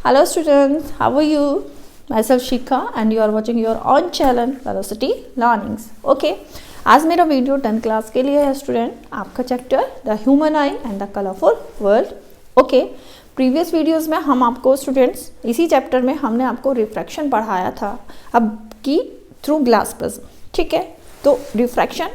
Hello students, how are you? Myself Shikha and you are watching your own channel Velocity Learnings. Okay, आज मेरा video 10th class के लिए है student, आपका chapter the human I and the colourful world. Okay, previous videos में हम आपको students इसी चैप्टर में हमने आपको रिफ्रैक्शन पढ़ाया था, अब की थ्रू ग्लास प्रिज्म. ठीक है, तो रिफ्रैक्शन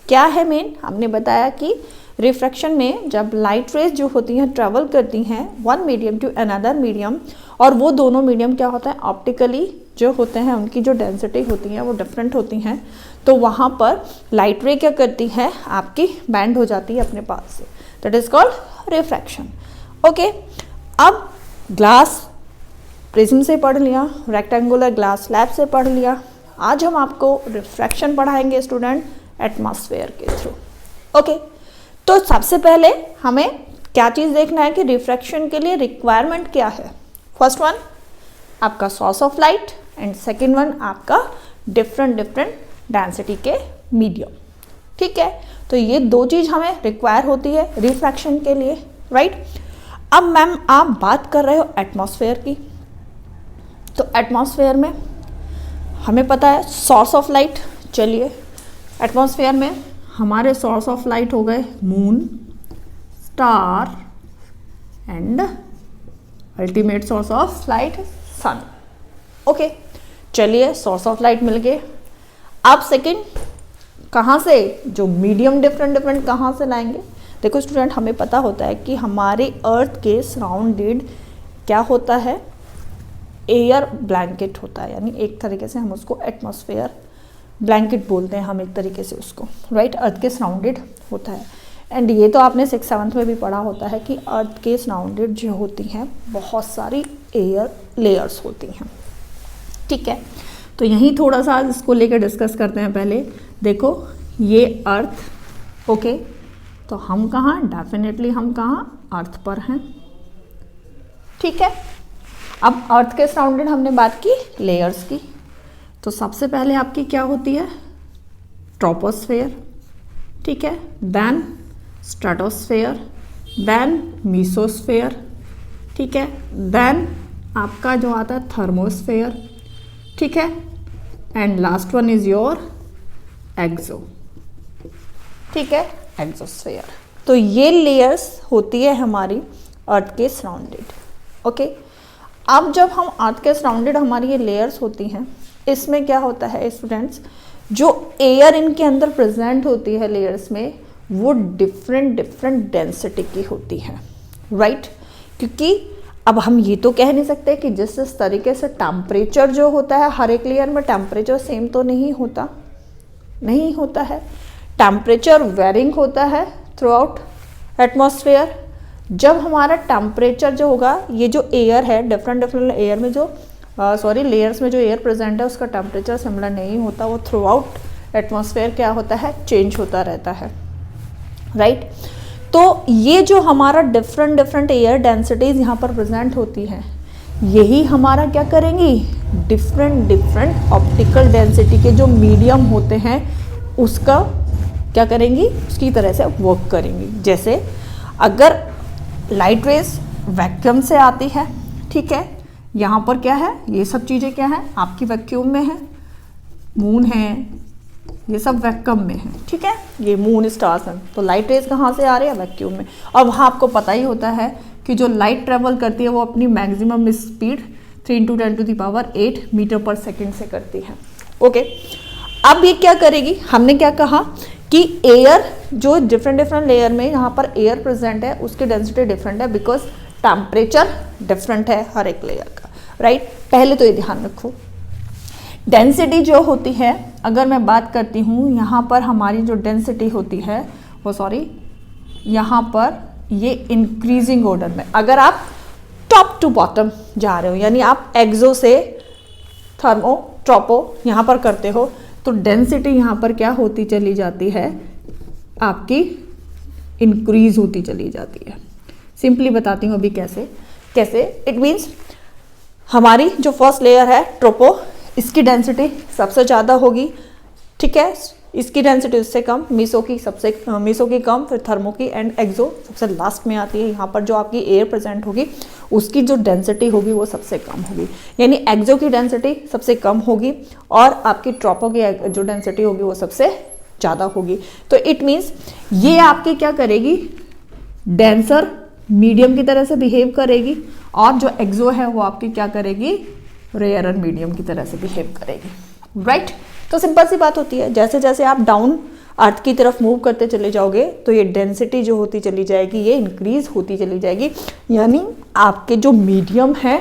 क्या है मेन, हमने बताया कि रिफ्रैक्शन में जब लाइट रेज जो होती हैं ट्रैवल करती हैं one medium to another medium, और वो दोनों मीडियम क्या होता है ऑप्टिकली जो होते हैं उनकी जो डेंसिटी होती है वो डिफरेंट होती हैं, तो वहाँ पर लाइट रे क्या करती है आपकी बैंड हो जाती है अपने पास से, that is called refraction. Okay, अब ग्लास प्रिज्म से पढ़ लिया, रेक्टेंगुलर ग्लास स्लैब से पढ़ लिया, आज हम आपको रिफ्रैक्शन पढ़ाएंगे स्टूडेंट एटमॉस्फेयर के थ्रू. ओके, तो सबसे पहले हमें क्या चीज़ देखना है कि रिफ्रैक्शन के लिए रिक्वायरमेंट क्या है. फर्स्ट वन आपका source of light and second one आपका डिफरेंट डेंसिटी के मीडियम. ठीक है, तो ये दो चीज़ हमें रिक्वायर होती है रिफ्रैक्शन के लिए, राइट. अब मैम आप बात कर रहे हो एटमॉस्फेयर की, तो एटमॉस्फेयर में हमें पता है सोर्स ऑफ लाइट. चलिए, एटमॉस्फेयर में हमारे सोर्स ऑफ लाइट हो गए moon, star and ultimate source of light sun. Okay, चलिए सोर्स ऑफ लाइट मिल गए. अब सेकंड कहाँ से, जो मीडियम डिफरेंट कहाँ से लाएंगे. देखो स्टूडेंट, हमें पता होता है कि हमारे अर्थ के सराउंडेड क्या होता है, एयर ब्लैंकेट होता है, यानी एक तरीके से हम उसको एटमॉस्फेयर ब्लैंकेट बोलते हैं हम एक तरीके से उसको, राइट. अर्थ के सराउंडेड होता है, एंड ये तो आपने 6th-7th में भी पढ़ा होता है कि अर्थ के सराउंडेड जो होती हैं बहुत सारी एयर लेयर्स होती हैं. ठीक है, तो यहीं थोड़ा सा इसको लेकर डिस्कस करते हैं. पहले देखो ये अर्थ, ओके, तो हम कहाँ, डेफिनेटली हम कहाँ, अर्थ पर हैं. ठीक है, अब अर्थ के सराउंडेड हमने बात की लेयर्स की, तो सबसे पहले आपकी क्या होती है ट्रोपोस्फेयर. ठीक है, देन स्ट्रेटोस्फेयर, देन मीसोस्फेयर. ठीक है, देन आपका जो आता है थर्मोस्फेयर. ठीक है, and last one is your exo. ठीक है, एक्सोस्फेयर. तो ये लेयर्स होती है हमारी अर्थ के सराउंडेड. ओके, अब जब हम अर्थ के सराउंडेड हमारी ये लेयर्स होती हैं, इसमें क्या होता है स्टूडेंट्स, जो एयर इनके अंदर प्रेजेंट होती है लेयर्स में वो डिफरेंट डेंसिटी की होती है, राइट. क्योंकि अब हम ये तो कह नहीं सकते कि जिस तरीके से टेम्परेचर जो होता है हर एक लेयर में टेम्परेचर सेम तो नहीं होता है. टेम्परेचर वेरिंग होता है थ्रू आउट एटमॉस्फेयर. जब हमारा टेम्परेचर जो होगा, ये जो एयर है डिफरेंट एयर में जो लेयर्स में जो एयर प्रेजेंट है उसका टेम्परेचर सिमिलर नहीं होता, वो थ्रू आउट एटमॉस्फेयर क्या होता है चेंज होता रहता है, राइट. तो ये जो हमारा डिफरेंट एयर डेंसिटीज यहाँ पर प्रेजेंट होती हैं, यही हमारा क्या करेंगी डिफरेंट ऑप्टिकल डेंसिटी के जो मीडियम होते हैं उसका क्या करेंगी, उसकी तरह से वर्क करेंगी. जैसे अगर लाइट रेज वैक्यूम से आती है, ठीक है, यहाँ पर क्या है, ये सब चीज़ें क्या है आपकी वैक्यूम में है, मून है, ये सब वैक्यूम में है. ठीक है, ये मून स्टार सन, तो लाइट रेज कहाँ से आ रही है वैक्यूम में. और वहाँ आपको पता ही होता है कि जो लाइट ट्रेवल करती है वो अपनी मैक्सिमम स्पीड 3 × 10⁸ मीटर पर सेकेंड से करती है. ओके, अब ये क्या करेगी, हमने क्या कहा कि एयर जो डिफरेंट लेयर में यहाँ पर एयर प्रेजेंट है उसकी डेंसिटी डिफरेंट है बिकॉज टेम्परेचर डिफरेंट है हर एक लेयर का, राइट. पहले तो ये ध्यान रखो, डेंसिटी जो होती है, अगर मैं बात करती हूँ यहाँ पर हमारी जो डेंसिटी होती है यहाँ पर ये इंक्रीजिंग ऑर्डर में, अगर आप टॉप टू बॉटम जा रहे हो यानी आप एक्सो से थर्मो ट्रोपो यहाँ पर करते हो, तो डेंसिटी यहाँ पर क्या होती चली जाती है आपकी इंक्रीज होती चली जाती है. सिंपली बताती हूँ अभी कैसे इट मीन्स हमारी जो फर्स्ट लेयर है ट्रोपो, इसकी डेंसिटी सबसे ज़्यादा होगी. ठीक है, इसकी डेंसिटी उससे कम, मीसो की कम, फिर थर्मो की एंड एक्सो सबसे लास्ट में आती है। यहाँ पर जो आपकी एयर प्रेजेंट होगी उसकी जो डेंसिटी होगी वो सबसे कम होगी, यानी एक्सो की डेंसिटी सबसे कम होगी और आपकी ट्रोपो की जो डेंसिटी होगी वो सबसे ज़्यादा होगी। तो इट मीन्स ये आपकी क्या करेगी, डेंसर मीडियम की तरह से बिहेव करेगी और जो एक्सो है वो आपकी क्या करेगी, रेयर मीडियम की तरह से बिहेव करेगी, राइट। तो सिंपल सी बात होती है, जैसे जैसे आप डाउन अर्थ की तरफ मूव करते चले जाओगे तो ये डेंसिटी जो होती चली जाएगी ये इंक्रीज होती चली जाएगी, यानी आपके जो मीडियम है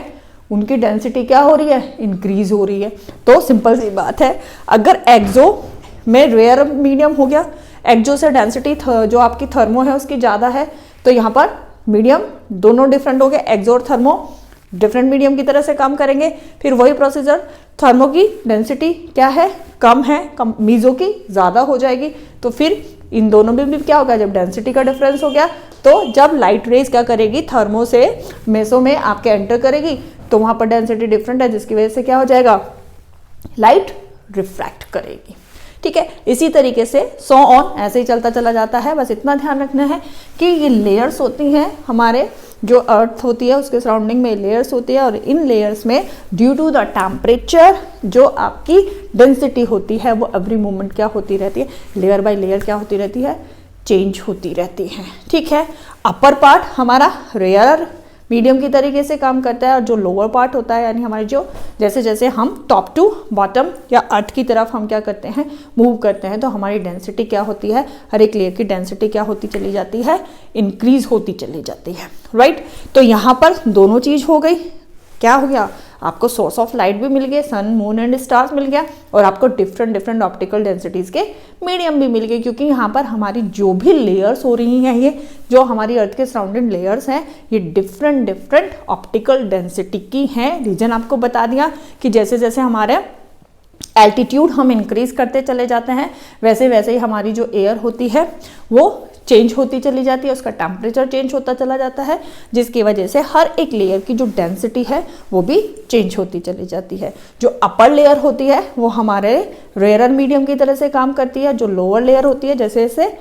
उनकी डेंसिटी क्या हो रही है, इंक्रीज हो रही है। तो सिंपल सी बात है, अगर एक्सो में रेयर मीडियम हो गया, एक्सो से डेंसिटी जो आपकी थर्मो है उसकी ज़्यादा है, तो यहाँ पर मीडियम दोनों डिफरेंट हो गए, एक्सो और थर्मो डिफरेंट मीडियम की तरह से काम करेंगे। फिर वही प्रोसीजर, थर्मो की डेंसिटी क्या है, कम है, मीजो की ज़्यादा हो जाएगी। तो फिर इन दोनों में भी क्या होगा, जब डेंसिटी का डिफरेंस हो गया तो जब लाइट रेज क्या करेगी, थर्मो से मेसो में आपके एंटर करेगी तो वहाँ पर डेंसिटी डिफरेंट है, जिसकी वजह से क्या हो जाएगा, लाइट रिफ्रैक्ट करेगी। ठीक है, इसी तरीके से सो ऑन ऐसे ही चलता चला जाता है। बस इतना ध्यान रखना है कि ये लेयर्स होती हैं, हमारे जो अर्थ होती है उसके सराउंडिंग में लेयर्स होती है और इन लेयर्स में ड्यू टू द टेम्परेचर जो आपकी डेंसिटी होती है वो एवरी मोमेंट क्या होती रहती है, लेयर बाय लेयर क्या होती रहती है, चेंज होती रहती है। ठीक है, अपर पार्ट हमारा रेयर मीडियम की तरीके से काम करता है और जो लोअर पार्ट होता है यानी हमारे जो जैसे जैसे हम टॉप टू बॉटम या अर्थ की तरफ हम क्या करते हैं, मूव करते हैं, तो हमारी डेंसिटी क्या होती है, हर एक लेयर की डेंसिटी क्या होती चली जाती है, इंक्रीज होती चली जाती है, राइट। तो यहाँ पर दोनों चीज हो गई, क्या हो गया, आपको सोर्स ऑफ लाइट भी मिल गए, सन मून एंड स्टार्स मिल गया और आपको डिफरेंट डिफरेंट ऑप्टिकल डेंसिटीज के मीडियम भी मिल गए, क्योंकि यहाँ पर हमारी जो भी लेयर्स हो रही हैं, ये जो हमारी अर्थ के सराउंडिंग लेयर्स हैं ये डिफरेंट डिफरेंट ऑप्टिकल डेंसिटी की हैं। रीजन आपको बता दिया कि जैसे जैसे हमारे एल्टीट्यूड हम इंक्रीज करते चले जाते हैं वैसे वैसे ही हमारी जो एयर होती है वो चेंज होती चली जाती है, उसका टेम्परेचर चेंज होता चला जाता है, जिसकी वजह से हर एक लेयर की जो डेंसिटी है वो भी चेंज होती चली जाती है। जो अपर लेयर होती है वो हमारे रेयर मीडियम की तरह से काम करती है, जो लोअर लेयर होती है जैसे जैसे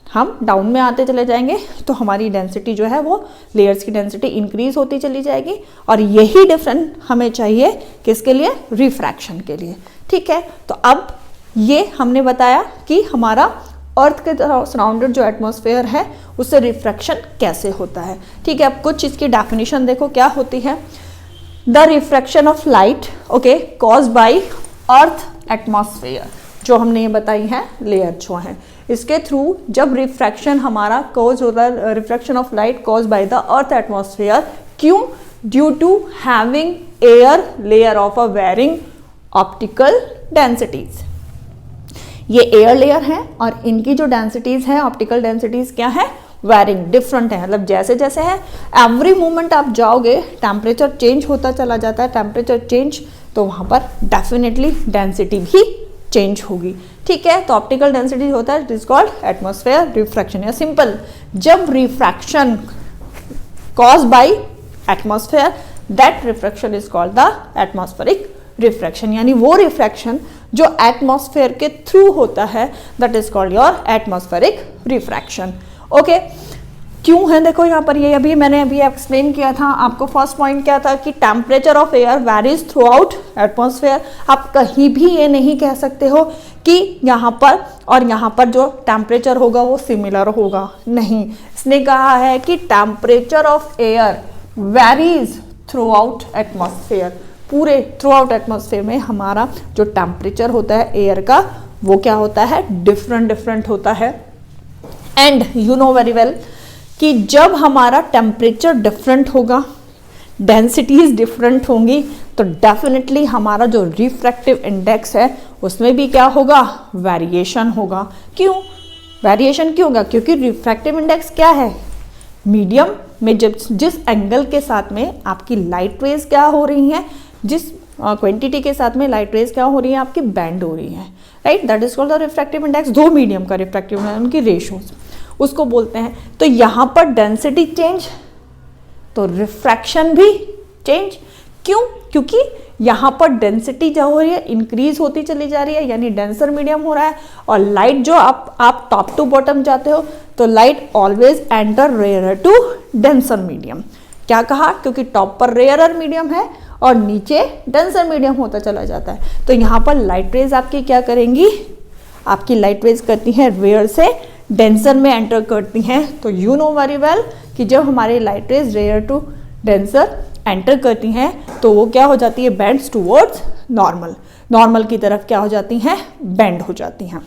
हम डाउन में आते चले जाएंगे तो हमारी डेंसिटी जो है वो लेयर्स की डेंसिटी इंक्रीज होती चली जाएगी और यही डिफरेंस हमें चाहिए किसके लिए, रिफ्रैक्शन के लिए। ठीक है, तो अब ये हमने बताया कि हमारा अर्थ के सराउंडेड जो एटमॉस्फेयर है उससे रिफ्रैक्शन कैसे होता है। ठीक है, अब कुछ इसकी डेफिनेशन देखो क्या होती है। The refraction of light okay caused by earth atmosphere, जो हमने ये बताई है लेयर जो है, इसके थ्रू जब रिफ्रैक्शन हमारा कॉज होता है, refraction of light cause by the earth atmosphere, क्यों, due to having air layer of a varying optical densities. ये एयर लेयर है और इनकी जो डेंसिटीज है, ऑप्टिकल डेंसिटीज क्या है, वेरिंग डिफरेंट है, मतलब जैसे जैसे है एवरी मोमेंट आप जाओगे टेम्परेचर चेंज होता चला जाता है, टेम्परेचर चेंज तो वहां पर डेफिनेटली डेंसिटी भी चेंज होगी। ठीक है, तो ऑप्टिकल डेंसिटी होता है it is called atmosphere refraction. या सिंपल, जब refraction cause by atmosphere that refraction is called the atmospheric refraction, यानी वो रिफ्रैक्शन जो एटमॉस्फेयर के थ्रू होता है that is called your atmospheric refraction. Okay, क्यों है, देखो यहाँ पर ये मैंने अभी एक्सप्लेन किया था आपको। फर्स्ट पॉइंट क्या था कि temperature of air varies through out atmosphere. आप कहीं भी ये नहीं कह सकते हो कि यहाँ पर और यहाँ पर जो टेम्परेचर होगा वो सिमिलर होगा, नहीं। इसने कहा है कि temperature of air varies through out atmosphere, पूरे थ्रू आउट एटमॉस्फेयर में हमारा जो टेम्परेचर होता है एयर का वो क्या होता है, डिफरेंट डिफरेंट होता है। And you know very well कि जब हमारा टेम्परेचर डिफरेंट होगा, डेंसिटीज डिफरेंट होंगी, तो डेफिनेटली हमारा जो रिफ्रैक्टिव इंडेक्स है उसमें भी क्या होगा, वेरिएशन होगा। क्यों वेरिएशन क्यों होगा, क्योंकि रिफ्रैक्टिव इंडेक्स क्या है, मीडियम में जब जिस एंगल के साथ में आपकी लाइट रेज क्या हो रही हैं, जिस क्वांटिटी के साथ में लाइट रेज क्या हो रही है, आपकी बैंड हो रही है, right, that is called the refractive index. दो मीडियम का रिफ्रैक्टिव इंडेक्स, उनकी रेशियोज उसको बोलते हैं। तो यहाँ पर डेंसिटी चेंज तो रिफ्रैक्शन भी चेंज। क्यों, क्योंकि यहाँ पर डेंसिटी जो हो रही है इंक्रीज होती चली जा रही है, यानी डेंसर मीडियम हो रहा है। और लाइट जो आप टॉप टू बॉटम जाते हो तो light always enter rarer to denser medium. क्या कहा? क्योंकि टॉप पर रेयरर मीडियम है और नीचे डेंसर मीडियम होता चला जाता है। तो यहाँ पर लाइट रेज आपकी क्या करेंगी? आपकी लाइट रेज करती हैं रेयर से डेंसर में एंटर करती हैं। तो यू नो वेरी वेल कि जब हमारी light rays rarer to denser enter करती हैं तो वो क्या हो जाती है? बेंड्स टूवर्ड्स नॉर्मल, नॉर्मल की तरफ क्या हो जाती हैं? बेंड हो जाती हैं।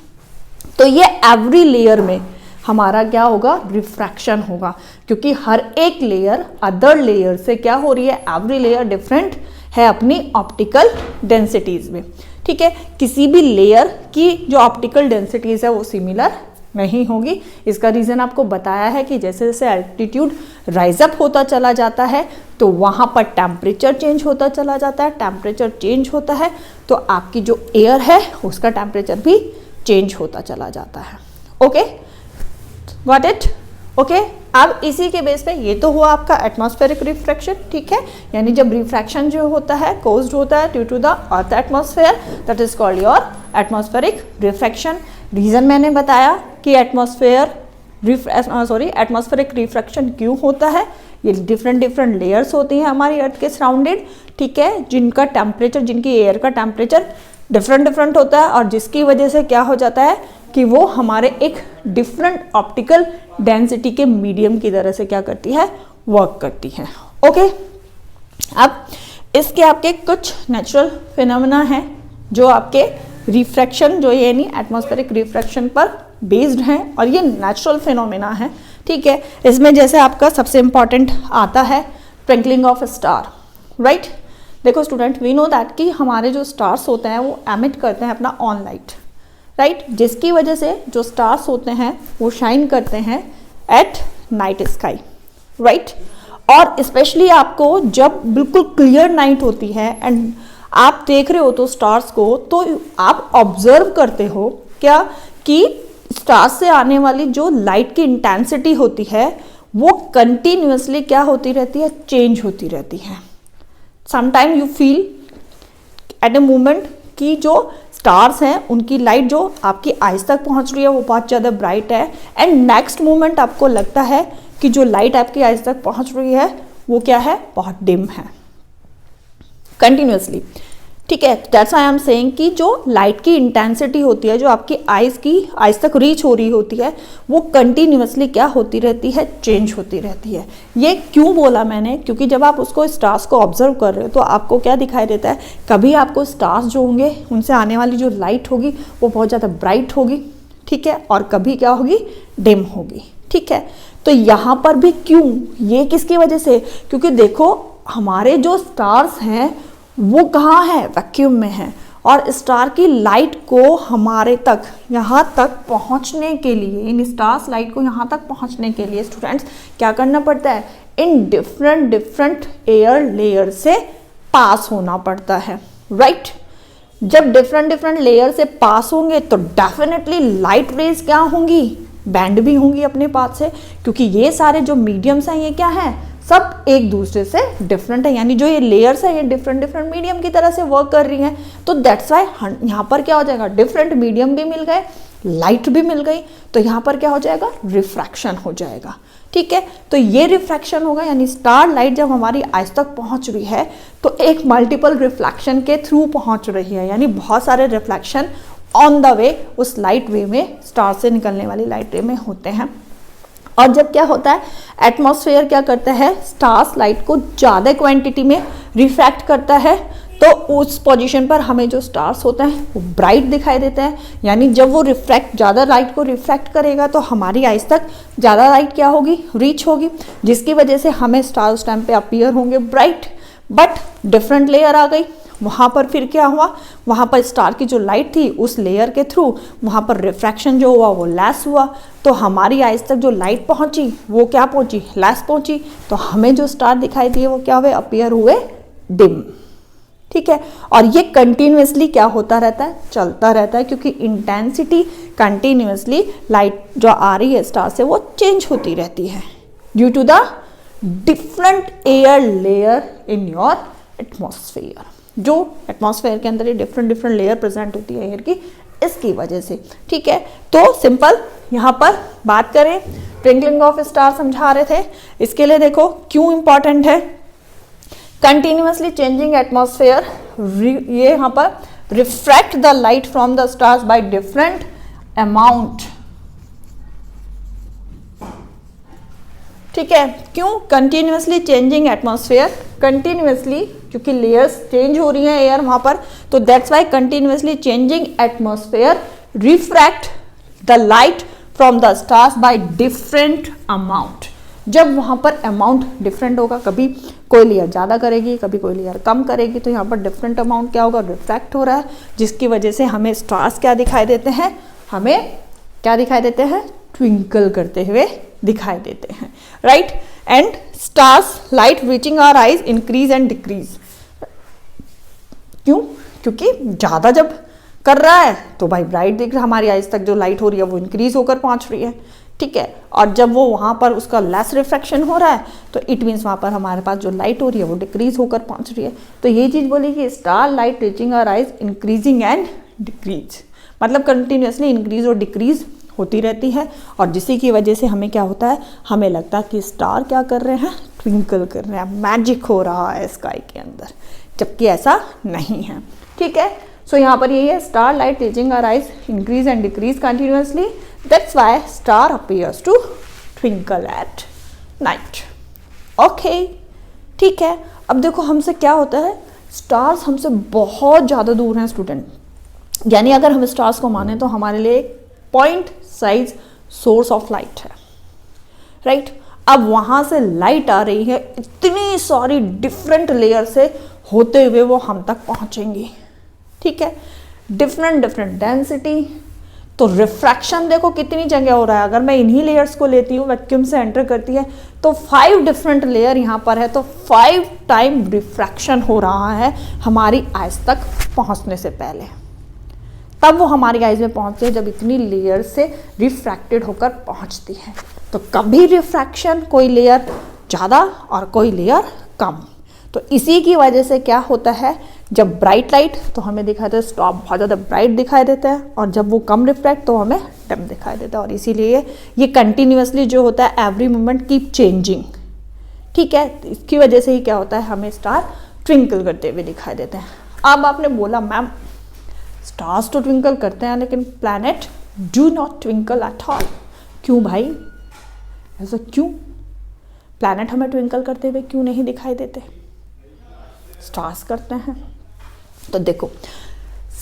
तो ये एवरी लेयर में हमारा क्या होगा? रिफ्रैक्शन होगा, क्योंकि हर एक लेयर अदर लेयर से क्या हो रही है? एवरी लेयर डिफरेंट है अपनी ऑप्टिकल डेंसिटीज में। ठीक है, किसी भी लेयर की जो ऑप्टिकल डेंसिटीज है वो सिमिलर नहीं होगी। इसका रीज़न आपको बताया है कि जैसे जैसे एल्टीट्यूड राइज अप होता चला जाता है तो वहाँ पर टेम्परेचर चेंज होता चला जाता है। टेम्परेचर चेंज होता है तो आपकी जो एयर है उसका टेम्परेचर भी चेंज होता चला जाता है। Okay, got it? ओके, अब इसी के बेस पे ये तो हुआ आपका एटमॉस्फेरिक रिफ्रैक्शन। ठीक है, यानी जब रिफ्रैक्शन जो होता है कोज्ड होता है due to the earth atmosphere, that is called your atmospheric refraction. Reason मैंने बताया कि एटमॉस्फेरिक रिफ्रैक्शन क्यों होता है। ये डिफरेंट लेयर्स होती हैं हमारी अर्थ के सराउंडेड, ठीक है, जिनका टेम्परेचर, जिनकी एयर का टेम्परेचर डिफरेंट होता है और जिसकी वजह से क्या हो जाता है कि वो हमारे एक डिफरेंट ऑप्टिकल डेंसिटी के मीडियम की तरह से क्या करती है? वर्क करती है। ओके, अब इसके आपके कुछ नेचुरल फिनोमेना हैं जो आपके रिफ्रैक्शन जो यानी एटमॉस्फेरिक रिफ्रैक्शन पर बेस्ड हैं और ये नेचुरल फिनोमेना है। ठीक है, इसमें जैसे आपका सबसे इंपॉर्टेंट आता है ट्विंकलिंग ऑफ स्टार, राइट। देखो स्टूडेंट, वी नो दैट कि हमारे जो स्टार्स होते हैं वो एमिट करते हैं अपना ऑन लाइट, राइट, जिसकी वजह से जो स्टार्स होते हैं वो शाइन करते हैं एट नाइट स्काई, राइट। और स्पेशली आपको जब बिल्कुल क्लियर नाइट होती है एंड आप देख रहे हो तो स्टार्स को, तो आप ऑब्जर्व करते हो क्या कि स्टार्स से आने वाली जो लाइट की इंटेंसिटी होती है वो कंटिन्यूसली क्या होती रहती है? चेंज होती रहती है। Sometime you feel at a moment कि जो स्टार्स हैं उनकी लाइट जो आपकी आइज तक पहुंच रही है वो बहुत ज़्यादा ब्राइट है एंड नेक्स्ट मोमेंट आपको लगता है कि जो लाइट आपकी आइज तक पहुंच रही है वो क्या है? बहुत डिम है कंटिन्यूसली। ठीक है, that's why I am saying कि जो लाइट की इंटेंसिटी होती है जो आपकी आइज तक रीच हो रही होती है वो कंटिन्यूसली क्या होती रहती है? चेंज होती रहती है। ये क्यों बोला मैंने? क्योंकि जब आप उसको स्टार्स को ऑब्जर्व कर रहे हो तो आपको क्या दिखाई देता है? कभी आपको स्टार्स जो होंगे उनसे आने वाली जो लाइट होगी वो बहुत ज़्यादा ब्राइट होगी, ठीक है, और कभी क्या होगी? डिम होगी, ठीक है। तो यहाँ पर भी क्यों? ये किसकी वजह से? क्योंकि देखो हमारे जो स्टार्स हैं वो कहाँ है? वैक्यूम में है और स्टार की लाइट को हमारे तक यहाँ तक पहुँचने के लिए, इन स्टार्स लाइट को यहाँ तक पहुँचने के लिए स्टूडेंट्स क्या करना पड़ता है? इन डिफरेंट एयर लेयर से पास होना पड़ता है, राइट। जब डिफरेंट लेयर से पास होंगे तो डेफिनेटली लाइट रेज क्या होंगी? बैंड भी होंगी अपने पास से, क्योंकि ये सारे जो मीडियम्स हैं ये क्या हैं? सब एक दूसरे से डिफरेंट है, यानी जो ये लेयर्स है ये डिफरेंट मीडियम की तरह से वर्क कर रही हैं। तो दैट्स वाई यहाँ पर क्या हो जाएगा? डिफरेंट मीडियम भी मिल गए, लाइट भी मिल गई, तो यहाँ पर क्या हो जाएगा? रिफ्रैक्शन हो जाएगा, ठीक है। तो ये रिफ्रैक्शन होगा, यानी स्टार लाइट जब हमारी आइज तक पहुँच रही है तो एक मल्टीपल रिफ्लेक्शन के थ्रू पहुँच रही है, यानी बहुत सारे रिफ्लेक्शन ऑन द वे उस लाइट वे में, स्टार से निकलने वाली लाइट वे में होते हैं। और जब क्या होता है, एटमॉस्फेयर क्या करता है? स्टार्स लाइट को ज़्यादा क्वांटिटी में रिफ्रैक्ट करता है, तो उस पोजीशन पर हमें जो स्टार्स होते हैं वो ब्राइट दिखाई देते हैं। यानी जब वो ज़्यादा लाइट को रिफ्रैक्ट करेगा तो हमारी आइज तक ज़्यादा लाइट क्या होगी? रीच होगी, जिसकी वजह से हमें स्टार उस टाइम पे अपीयर होंगे ब्राइट। बट डिफरेंट लेयर आ गई, वहाँ पर फिर क्या हुआ? वहाँ पर स्टार की जो लाइट थी उस लेयर के थ्रू वहाँ पर रिफ्रैक्शन जो हुआ वो लेस हुआ, तो हमारी आइज तक जो लाइट पहुँची वो क्या पहुँची? लेस पहुँची। तो हमें जो स्टार दिखाई दिए वो क्या हुए? अपीयर हुए डिम, ठीक है। और ये कंटिन्यूसली क्या होता रहता है? चलता रहता है, क्योंकि इंटेंसिटी कंटिन्यूसली लाइट जो आ रही है स्टार से वो चेंज होती रहती है due to the different air layer in your atmosphere. जो एटमॉस्फेयर के अंदर ये डिफरेंट डिफरेंट लेयर प्रेजेंट होती है एयर की, इसकी वजह से। ठीक है, तो सिंपल यहाँ पर बात करें, ट्विंकलिंग ऑफ स्टार समझा रहे थे, इसके लिए देखो क्यों इंपॉर्टेंट है। कंटिन्यूअसली चेंजिंग एटमॉस्फेयर, ये यहाँ पर refract the light from the stars by different amount. ठीक है, क्यों कंटिन्यूअसली चेंजिंग एटमॉस्फेयर, कंटिन्यूअसली क्योंकि लेयर्स चेंज हो रही हैं एयर वहां पर, तो that's why continuously changing atmosphere refract the light from the stars by different amount. जब वहां पर अमाउंट डिफरेंट होगा, कभी कोई लेयर ज़्यादा करेगी, कभी कोई लेयर कम करेगी, तो यहाँ पर डिफरेंट अमाउंट क्या होगा, रिफ्रैक्ट हो रहा है, जिसकी वजह से हमें स्टार्स क्या दिखाई देते हैं, हमें क्या दिखाई देते हैं, ट्विंकल करते हुए दिखाई देते हैं, right. And stars light reaching our eyes increase and decrease. क्यों? क्योंकि ज़्यादा जब कर रहा है तो भाई ब्राइट दिख रहा है, हमारी आईज तक जो लाइट हो रही है वो इंक्रीज होकर पहुंच रही है। ठीक है, और जब वो वहाँ पर उसका लेस रिफ्रैक्शन हो रहा है तो इट मीन्स वहाँ पर हमारे पास जो लाइट हो रही है वो डिक्रीज होकर पहुँच रही है। तो ये चीज़ बोली कि star light reaching our eyes increasing and decrease, मतलब कंटिन्यूसली इंक्रीज और डिक्रीज होती रहती है, और जिसी की वजह से हमें क्या होता है, हमें लगता है कि स्टार क्या कर रहे हैं, ट्विंकल कर रहे हैं, मैजिक हो रहा है स्काई के अंदर, जबकि ऐसा नहीं है। ठीक है, सो यहाँ पर यही है, star light reaching our eyes increase and decrease continuously, that's why star appears to twinkle at night. Okay, ठीक है। अब देखो हमसे क्या होता है, स्टार्स हमसे बहुत ज़्यादा दूर हैं स्टूडेंट, यानी अगर हम स्टार्स को माने तो हमारे लिए एक point size source of light है, राइट। अब वहाँ से लाइट आ रही है, इतनी सारी डिफरेंट लेयर से होते हुए वो हम तक पहुँचेंगी। ठीक है, डिफरेंट डिफरेंट डेंसिटी, तो रिफ्रैक्शन देखो कितनी जगह हो रहा है। अगर मैं इन्हीं लेयर्स को लेती हूँ, वैक्यूम से एंटर करती है तो 5 डिफरेंट लेयर यहाँ पर है, तो 5 टाइम रिफ्रैक्शन हो रहा है हमारी आइज तक पहुँचने से पहले, तब वो हमारी आइज में पहुँचती है जब इतनी लेयर से रिफ्रैक्टेड होकर पहुँचती है। तो कभी रिफ्रैक्शन, कोई लेयर ज़्यादा और कोई लेयर कम, तो इसी की वजह से क्या होता है, जब ब्राइट लाइट तो हमें दिखाई देता है, स्टार बहुत ज़्यादा ब्राइट दिखाई देता है, और जब वो कम रिफ्रैक्ट तो हमें डम दिखाई देता है, और इसीलिए ये कंटिन्यूसली जो होता है एवरी मोमेंट कीप चेंजिंग। ठीक है, तो इसकी वजह से ही क्या होता है, हमें स्टार ट्विंकल करते हुए दिखाई देते हैं। अब आपने बोला मैम स्टार्स तो ट्विंकल करते हैं लेकिन planet do not twinkle at all, क्यों भाई, ऐसा क्यों? प्लैनेट हमें ट्विंकल करते हुए क्यों नहीं दिखाई देते, स्टार्स करते हैं? तो देखो,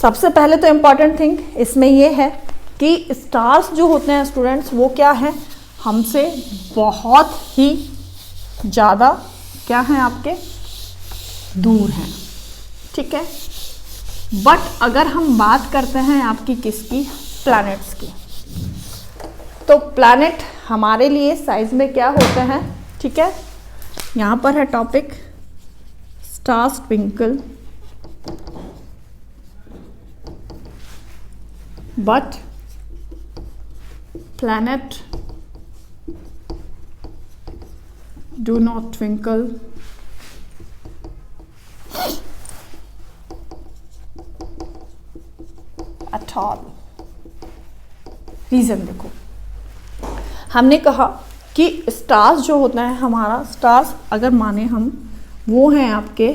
सबसे पहले तो इम्पॉर्टेंट थिंग इसमें ये है कि स्टार्स जो होते हैं स्टूडेंट्स, वो क्या है, हमसे बहुत ही ज़्यादा क्या हैं, आपके दूर हैं। ठीक है, बट अगर हम बात करते हैं आपकी किसकी, प्लैनेट्स की, तो प्लैनेट हमारे लिए साइज में क्या होते हैं। ठीक है, यहाँ पर है topic stars twinkle but planet do not twinkle at all। Reason देखो, हमने कहा कि स्टार्स जो होता है हमारा, स्टार्स अगर माने हम, वो हैं आपके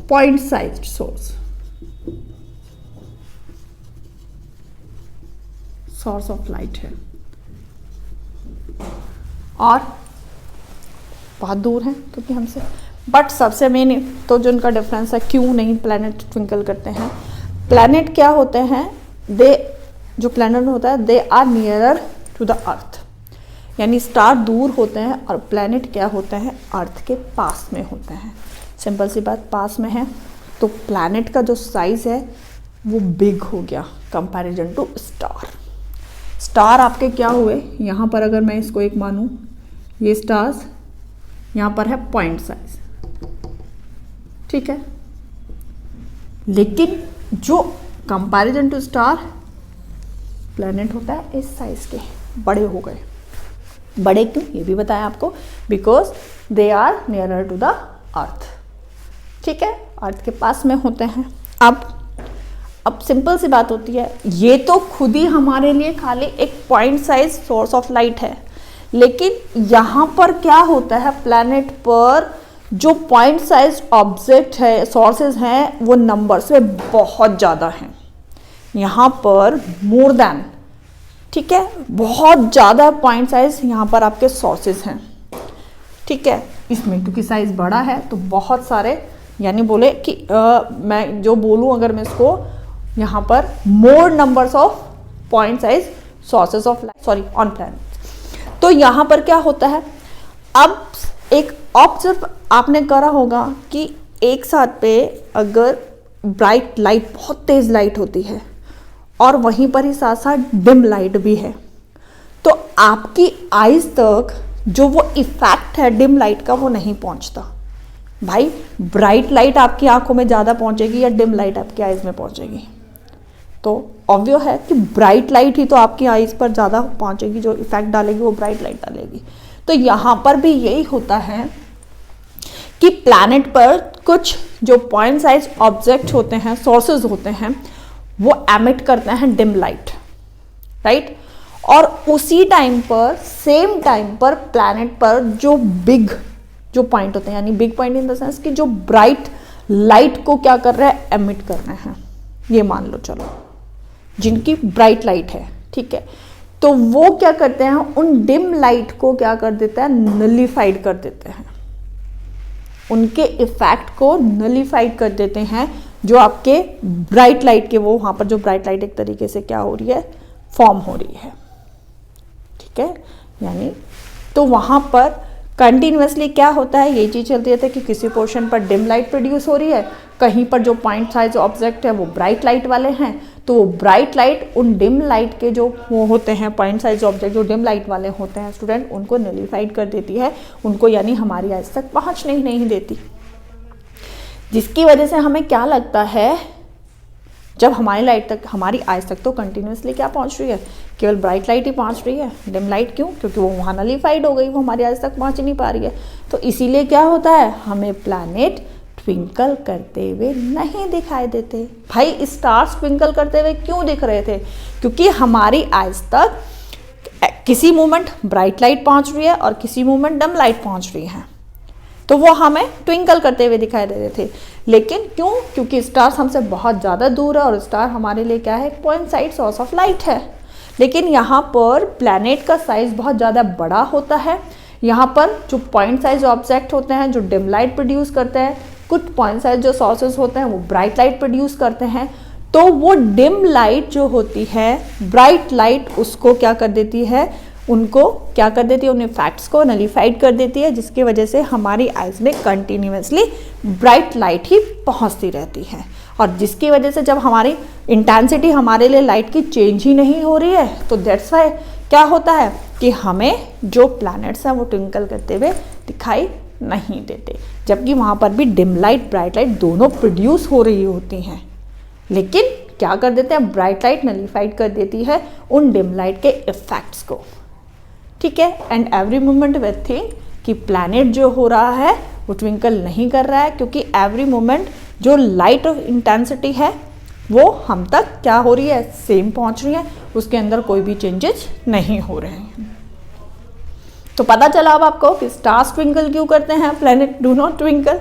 point size source of light है, और बहुत दूर हैं क्योंकि हमसे। बट सबसे मेन तो जो उनका डिफरेंस है, क्यों नहीं प्लैनेट ट्विंकल करते हैं, प्लैनेट क्या होते हैं, जो प्लैनेट होता है they are nearer to the earth, यानी स्टार दूर होते हैं और प्लैनेट क्या होते हैं, अर्थ के पास में होते हैं। सिंपल सी बात, पास में है तो प्लैनेट का जो साइज है वो बिग हो गया कंपैरिजन टू स्टार। स्टार आपके क्या हुए, यहाँ पर अगर मैं इसको एक मानूँ, ये स्टार्स यहाँ पर है पॉइंट साइज, ठीक है, लेकिन जो कंपैरिजन टू स्टार प्लैनेट होता है इस साइज के, बड़े हो गए। बड़े क्यों, ये भी बताया आपको, because they are nearer to the earth. ठीक है, अर्थ के पास में होते हैं। अब सिंपल सी बात होती है, ये तो खुद ही हमारे लिए खाली एक point size source of light है, लेकिन यहाँ पर क्या होता है, प्लैनेट पर जो पॉइंट साइज ऑब्जेक्ट है, सोर्सेज हैं, वो नंबर्स में बहुत ज़्यादा हैं। यहाँ पर मोर देन, ठीक है, बहुत ज़्यादा पॉइंट साइज यहाँ पर आपके सोर्सेज हैं। ठीक है, इसमें क्योंकि साइज बड़ा है तो बहुत सारे, यानी बोले कि मैं जो बोलूँ अगर मैं इसको, यहाँ पर मोर numbers of point size sources of light, sorry, on planet. तो यहाँ पर क्या होता है, अब एक ऑब्जर्व आपने करा होगा कि एक साथ पे अगर ब्राइट लाइट, बहुत तेज लाइट होती है और वहीं पर ही साथ साथ डिम लाइट भी है, तो आपकी आईज तक जो वो इफेक्ट है डिम लाइट का वो नहीं पहुंचता। भाई ब्राइट लाइट आपकी आंखों में ज़्यादा पहुंचेगी या डिम लाइट आपकी आईज में पहुंचेगी? तो ऑब्वियस है कि ब्राइट लाइट ही तो आपकी आईज पर ज़्यादा पहुंचेगी, जो इफेक्ट डालेगी वो ब्राइट लाइट डालेगी। तो यहाँ पर भी यही होता है कि प्लैनेट पर कुछ जो पॉइंट साइज ऑब्जेक्ट होते हैं, सोर्सेज होते हैं, वो एमिट करते हैं डिम लाइट, राइट। और उसी टाइम पर, सेम टाइम पर प्लैनेट पर जो बिग जो पॉइंट होते हैं, यानी big point in the sense कि जो ब्राइट लाइट को क्या कर रहे हैं, एमिट कर रहे हैं, ये मान लो चलो, जिनकी ब्राइट लाइट है, ठीक है, तो वो क्या करते हैं, उन डिम लाइट को क्या कर देते हैं, नलिफाइड कर देते हैं, उनके इफेक्ट को नलिफाइड कर देते हैं, जो आपके ब्राइट लाइट के, वो वहां पर जो ब्राइट लाइट एक तरीके से क्या हो रही है, फॉर्म हो रही है, ठीक है। यानी तो वहां पर कंटिन्यूसली क्या होता है, ये चीज चलती रहती है कि किसी पोर्शन पर डिम लाइट प्रोड्यूस हो रही है, कहीं पर जो पॉइंट साइज ऑब्जेक्ट है वो ब्राइट लाइट वाले हैं, तो वो ब्राइट लाइट उन डिम लाइट के जो वो होते हैं पॉइंट साइज ऑब्जेक्ट जो डिम लाइट वाले होते हैं स्टूडेंट, उनको नलिफाइड कर देती है, उनको यानी हमारी आइज तक पहुंचने ही नहीं देती, जिसकी वजह से हमें क्या लगता है, जब हमारी लाइट तक, हमारी आइज तक तो कंटिन्यूसली क्या पहुंच रही है, केवल ब्राइट लाइट ही पहुंच रही है, डिम लाइट क्यों, क्योंकि वो वहाँ नलिफाइड हो गई, वो हमारी आइज तक पहुंच ही नहीं पा रही है। तो इसीलिए क्या होता है, हमें प्लैनेट ट्विंकल करते हुए नहीं दिखाई देते। भाई स्टार्स ट्विंकल करते हुए क्यों दिख रहे थे, क्योंकि हमारी आइज तक किसी मोमेंट ब्राइट लाइट पहुंच रही है और किसी मोमेंट डिम लाइट पहुंच रही है, तो वो हमें ट्विंकल करते हुए दिखाई दे रहे थे। लेकिन क्यों, क्योंकि स्टार्स हमसे बहुत ज़्यादा दूर है और स्टार हमारे लिए क्या है, point side source of light है। लेकिन यहाँ पर प्लैनेट का साइज बहुत ज़्यादा बड़ा होता है, यहाँ पर जो पॉइंट साइज ऑब्जेक्ट होते हैं जो डिम लाइट प्रोड्यूस करते हैं, कुछ पॉइंट साइज जो सोर्सेज होते हैं वो ब्राइट लाइट प्रोड्यूस करते हैं, तो वो डिम लाइट जो होती है, ब्राइट लाइट उसको क्या कर देती है, उनको क्या कर देती है, उन इफेक्ट्स को नलिफाइड कर देती है, जिसकी वजह से हमारी आइज में कंटिन्यूसली ब्राइट लाइट ही पहुंचती रहती है, और जिसकी वजह से जब हमारी इंटेंसिटी हमारे लिए लाइट की चेंज ही नहीं हो रही है, तो दैट्स वाई क्या होता है कि हमें जो प्लैनेट्स हैं वो ट्विंकल करते हुए दिखाई नहीं देते, जबकि वहाँ पर भी डिम लाइट ब्राइट लाइट दोनों प्रोड्यूस हो रही होती हैं। लेकिन क्या कर देते हैं, ब्राइट लाइट नलिफाइड कर देती है उन डिम लाइट के इफेक्ट्स को, ठीक है। And every moment we think कि प्लैनेट जो हो रहा है वो ट्विंकल नहीं कर रहा है, क्योंकि एवरी मोमेंट जो लाइट ऑफ इंटेंसिटी है वो हम तक क्या हो रही है, सेम पहुंच रही है, उसके अंदर कोई भी चेंजेस नहीं हो रहे हैं। तो पता चला अब आपको कि स्टार्स ट्विंकल क्यों करते हैं, प्लैनेट डू नॉट ट्विंकल,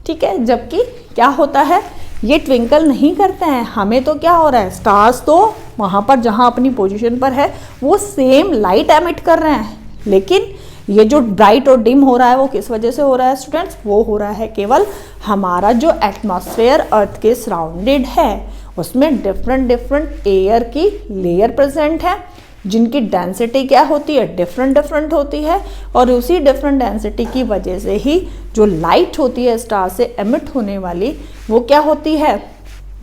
ठीक है। जबकि क्या होता है, ये ट्विंकल नहीं करते हैं, हमें तो क्या हो रहा है, स्टार्स तो वहाँ पर जहाँ अपनी पोजीशन पर है वो सेम लाइट एमिट कर रहे हैं, लेकिन ये जो ब्राइट और डिम हो रहा है वो किस वजह से हो रहा है स्टूडेंट्स, वो हो रहा है केवल हमारा जो एटमॉस्फेयर अर्थ के सराउंडेड है उसमें डिफरेंट डिफरेंट एयर की लेयर प्रेजेंट है, जिनकी डेंसिटी क्या होती है, डिफरेंट डिफरेंट होती है, और उसी डिफरेंट डेंसिटी की वजह से ही जो लाइट होती है स्टार से एमिट होने वाली, वो क्या होती है,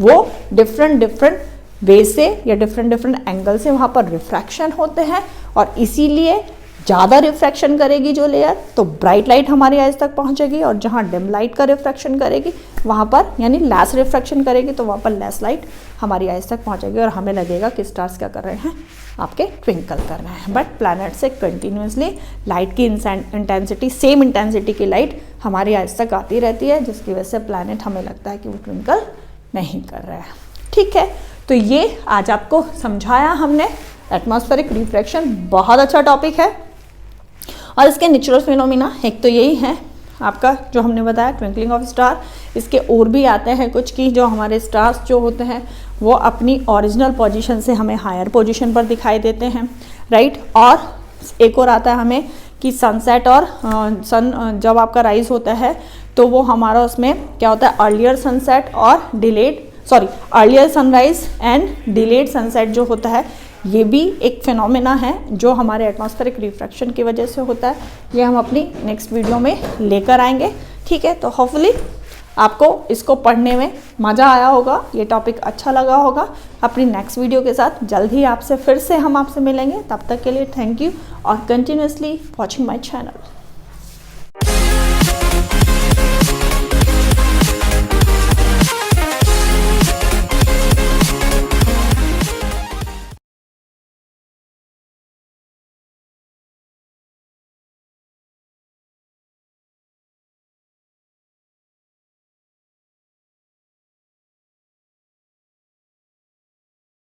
वो डिफरेंट डिफरेंट वे से या डिफरेंट डिफरेंट एंगल से वहाँ पर रिफ्रैक्शन होते हैं, और इसीलिए ज़्यादा रिफ्रैक्शन करेगी जो लेयर तो ब्राइट लाइट हमारी आइज़ तक पहुंचेगी, और जहाँ डिम लाइट का रिफ्रैक्शन करेगी वहाँ पर, यानी लेस रिफ्रैक्शन करेगी तो वहाँ पर लेस लाइट हमारी आइज़ तक पहुंचेगी और हमें लगेगा कि स्टार्स क्या कर रहे हैं, आपके ट्विंकल कर रहे हैं। बट प्लैनेट से कंटिन्यूसली लाइट की इंटेंसिटी, सेम इंटेंसिटी की लाइट हमारी आइज़ तक आती रहती है, जिसकी वजह से प्लैनेट हमें लगता है कि वो ट्विंकल नहीं कर रहा है। ठीक है, तो ये आज आपको समझाया हमने एटमॉस्फेरिक रिफ्रैक्शन। बहुत अच्छा टॉपिक है और इसके नेचुरल फिनोमिना एक तो यही है आपका जो हमने बताया ट्विंकलिंग ऑफ स्टार। इसके और भी आते हैं कुछ कि जो हमारे स्टार्स जो होते हैं वो अपनी ओरिजिनल पोजीशन से हमें हायर पोजीशन पर दिखाई देते हैं, राइट। और एक और आता है हमें कि सनसेट और सन जब आपका राइज होता है तो वो हमारा उसमें क्या होता है, अर्लियर सनसेट और earlier sunrise and delayed sunset जो होता है, ये भी एक फिनोमेना है जो हमारे एटमॉस्फेरिक रिफ्रैक्शन की वजह से होता है। ये हम अपनी नेक्स्ट वीडियो में लेकर आएंगे। ठीक है, तो होपफुली आपको इसको पढ़ने में मज़ा आया होगा, ये टॉपिक अच्छा लगा होगा। अपनी नेक्स्ट वीडियो के साथ जल्द ही आपसे फिर से हम आपसे मिलेंगे। तब तक के लिए थैंक यू और कंटिन्यूसली वॉचिंग माय चैनल।